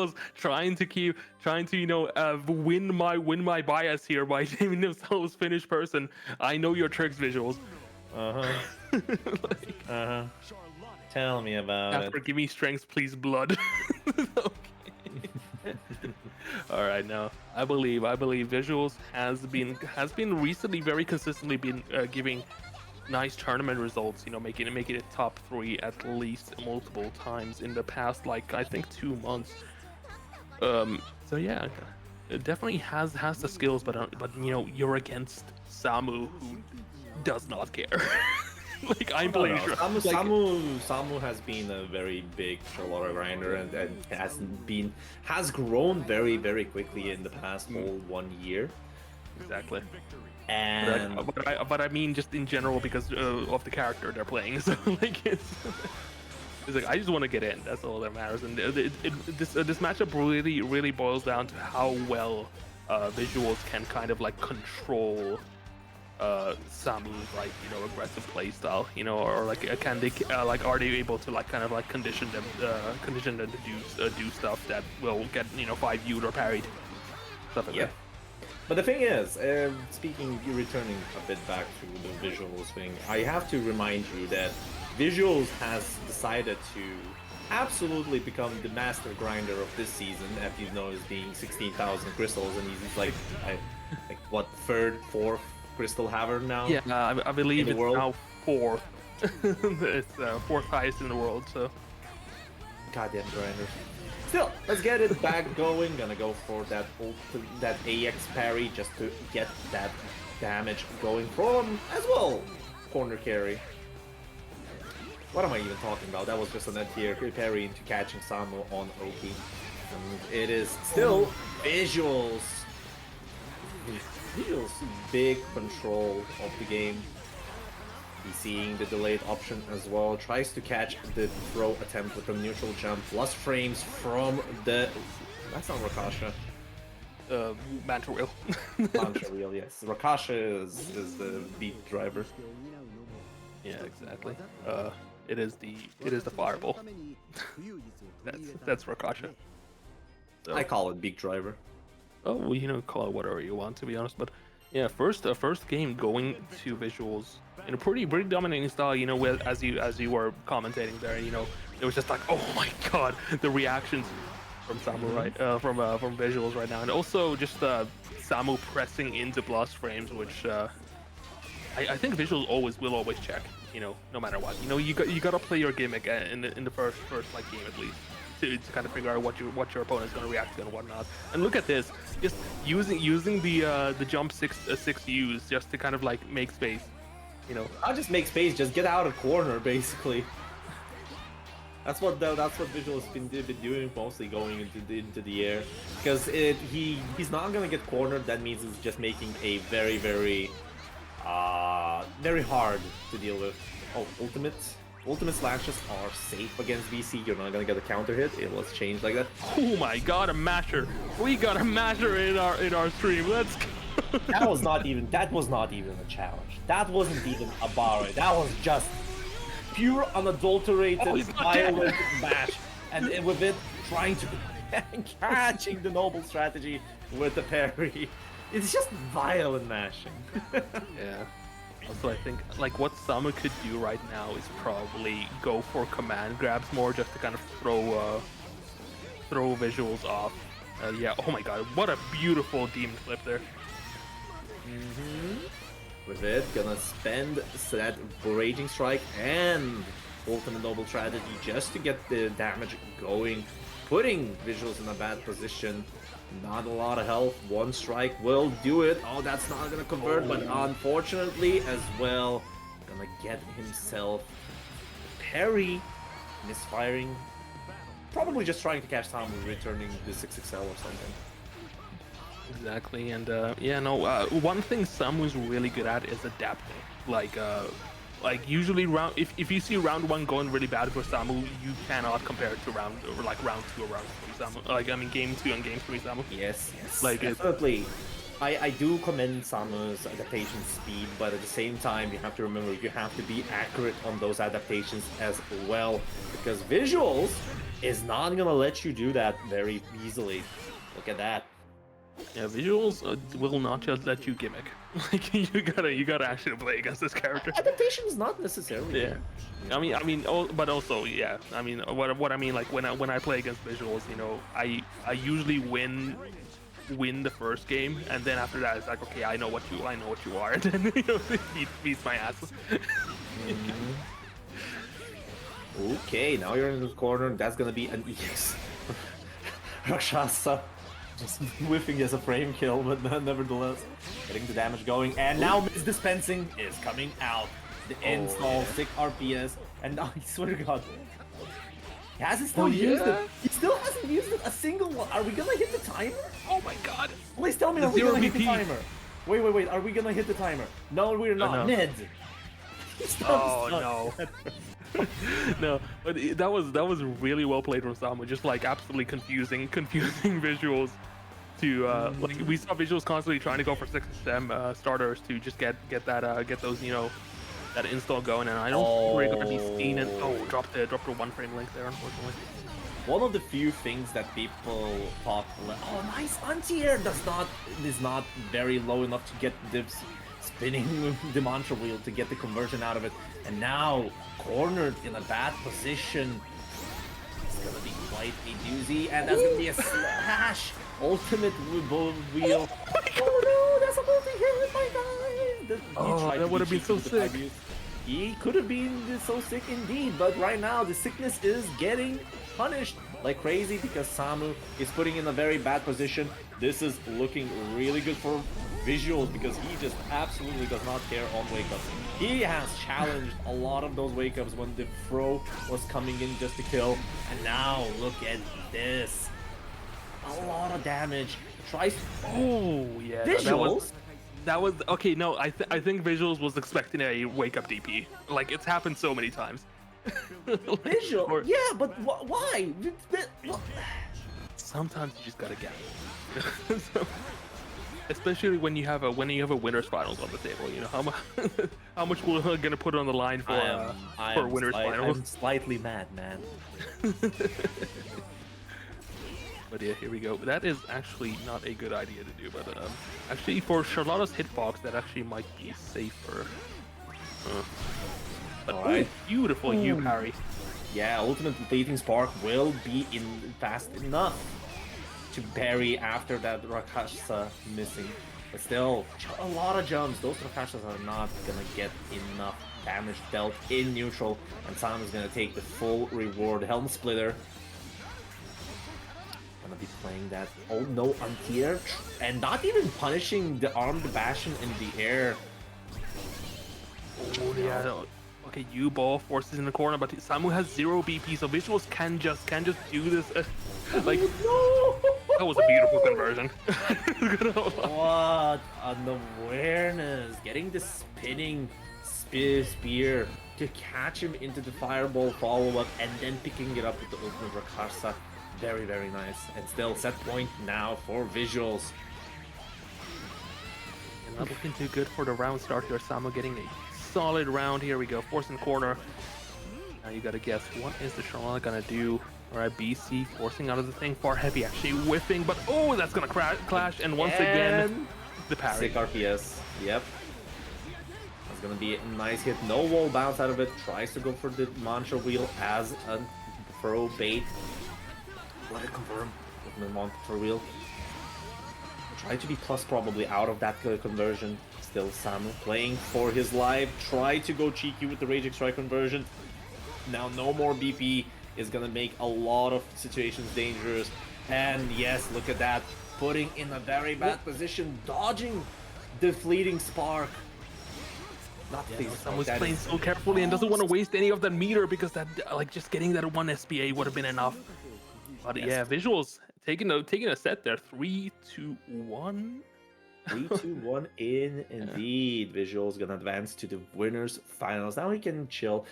Visuals trying to win my bias here by naming themselves Finnish person. I know your tricks, Visuals. Like, tell me about After give me strength, please, blood. Okay. All right, now I believe Visuals has been recently very consistently been giving nice tournament results. Making it top 3 at least multiple times in the past, like I think 2 months. So yeah, it definitely has the skills, but you're against Samu, who does not care. Like I'm pretty sure. Samu has been a very big Charlotta grinder and has grown very, very quickly in the past whole 1 year. Exactly. And but I mean just in general because of the character they're playing. So like it's like I just want to get in. That's all that matters. And this matchup really boils down to how well Visuals can kind of like control Samu's aggressive play style, or like can they are they able to like kind of like condition them to do stuff that will get 5U'd or parried, stuff like that. But the thing is, returning a bit back to the Visuals thing, I have to remind you that Visuals has decided to absolutely become the master grinder of this season, after as being 16,000 crystals, and he's like what, third, fourth crystal haver now? Yeah, I believe it's now 4th. It's 4th highest in the world, so. Goddamn grinders. Still, let's get it back going. Gonna go for that AX parry just to get that damage going from, as well, corner carry. What am I even talking about? That was just an anti-air parry into catching Samu on OP. And it is still Visuals. Visuals big control of the game. He's seeing the delayed option as well. Tries to catch the throw attempt with a neutral jump. Plus frames from the... That's not Rakasha. Mantra Wheel. Mantra Wheel, yes. Rakasha is the beat driver. Yeah, exactly. It is the fireball. that's Rakasha. So. I call it beat driver. Oh, well, call it whatever you want, to be honest. But yeah, first game going to Visuals in a pretty dominating style. As you were commentating there, it was just like, oh my god, the reactions from Samu from Visuals right now, and also just Samu pressing into blast frames, which I think Visuals will always check. No matter what. You gotta play your gimmick in the first like game at least. To kind of figure out what your opponent's going to react to and whatnot. And look at this, just using the jump 6Us just to kind of like make space, Not just make space, just get out of corner basically. That's what Visual's been doing, mostly going into the air, because he's not gonna get cornered. That means it's just making a very very hard to deal with. Oh, Ultimate slashes are safe against VC. You're not gonna get a counter hit. It was changed like that. Oh my god, a masher! We got a masher in our stream. Let's go. That was not even a challenge. That wasn't even a bar. That was just pure unadulterated violent mash, and with it trying to catching the noble strategy with the parry. It's just violent mashing. Yeah. Also, I think like what Samu could do right now is probably go for command grabs more, just to kind of throw Visuals off. Yeah. Oh my god, what a beautiful demon flip there. With it, gonna spend that raging strike and ultimate noble strategy just to get the damage going, putting Visuals in a bad position. Not a lot of health. One strike will do it. Oh, that's not gonna convert, but unfortunately as well, gonna get himself parry, misfiring. Probably just trying to catch Samu, returning the 6XL or something. Exactly, and one thing Samu's really good at is adapting. Like usually if you see round 1 going really bad for Samu, you cannot compare it to round 2 or round 3 Samu. Like I mean game 2 and game 3 Samu. Yes, like definitely. I do commend Samu's adaptation speed, but at the same time, you have to remember you have to be accurate on those adaptations as well, because Visuals is not gonna let you do that very easily. Look at that. Yeah, visuals will not just let you gimmick. Like you gotta actually play against this character. Adaptation is not necessarily. Yeah, but also, yeah. I mean, what I mean, like when I play against visuals, you know, I usually win the first game, and then after that, it's like, okay, I know what you are, and then you know, he beats my ass. Okay, now you're in the corner. That's gonna be an EX. Rakshasa just whiffing as a frame kill, but nevertheless, getting the damage going. And now Miss Dispensing is coming out. The install, 6 RPS, and I swear to God, he hasn't still used it. He still hasn't used it a single one. Are we gonna hit the timer? Oh my God! Please tell me, are we gonna hit the timer? Wait, are we gonna hit the timer? No, we're not. No. Ned. Oh no. No, but that was really well played from Samu. Just like absolutely confusing visuals to like we saw visuals constantly trying to go for 6SM starters to just get those, you know, that install going, and I don't think we're gonna be seen. And dropped a 1 frame link there, unfortunately. One of the few things that people thought, oh, nice anti-air is not very low enough to get dips spinning the mantra wheel to get the conversion out of it, and now cornered in a bad position. It's gonna be quite a doozy, and that's gonna be a slash ultimate wheel. Oh no, that's a multi-hit, my guy! That would have been so sick. He could have been so sick indeed, but right now the sickness is getting punished like crazy because Samu is putting in a very bad position. This is looking really good for visuals because he just absolutely does not care on wake-ups. He has challenged a lot of those wake-ups when the throw was coming in just to kill, and now look at this. A lot of damage. Tries. Oh yeah, visuals. That was okay. No, I think visuals was expecting a wake-up DP. Like, it's happened so many times. Like, visual. Yeah, but why? Sometimes you just gotta get it. So, especially when you have a winners finals on the table. You know how much we're gonna put on the line for winners finals. I'm slightly mad, man. But yeah, here we go. That is actually not a good idea to do, but actually for Charlotta's hitbox, that actually might be safer. But Alright. Beautiful you parry. Yeah, ultimate Fleeting Spark will be in fast enough to parry after that Rakshasa missing. But still, a lot of jumps. Those Rakshasas are not gonna get enough damage dealt in neutral, and Samu is gonna take the full reward. Helm Splitter. Gonna be playing that. Oh no, anti-air, and not even punishing the armed bastion in the air. Oh yeah. Okay, U-ball forces in the corner, but Samu has 0 BP, so visuals can just do this. Like, no! That was a beautiful conversion. What an awareness! Getting the spinning spear to catch him into the fireball follow-up, and then picking it up with the ultimate Rakshasa. Very, very nice. And still set point now for visuals. And not looking too good for the round start here. Samu getting a solid round. Here we go. Forcing corner. Now you gotta guess, what is the Charlotta gonna do? Alright, BC forcing out of the thing. Far heavy actually whiffing, but oh, that's gonna clash. And once again, the parry. Sick RPS. Yep. That's gonna be a nice hit. No wall bounce out of it. Tries to go for the mantra wheel as a throw bait. Let it confirm with the mantra wheel. Try to be plus probably out of that conversion. Still Samu playing for his life. Try to go cheeky with the Raging Strike conversion. Now no more BP is gonna make a lot of situations dangerous. And yes, look at that. Putting in a very bad position. Dodging the fleeting spark. Not fleeting spark. Samu's playing so carefully and doesn't want to waste any of that meter because that, like, just getting that 1 SPA would have been enough. But yes. Yeah, visuals taking a set there. 3, 2, 1. 3, 2, 1 indeed. Visuals gonna advance to the winners finals. Now he can chill.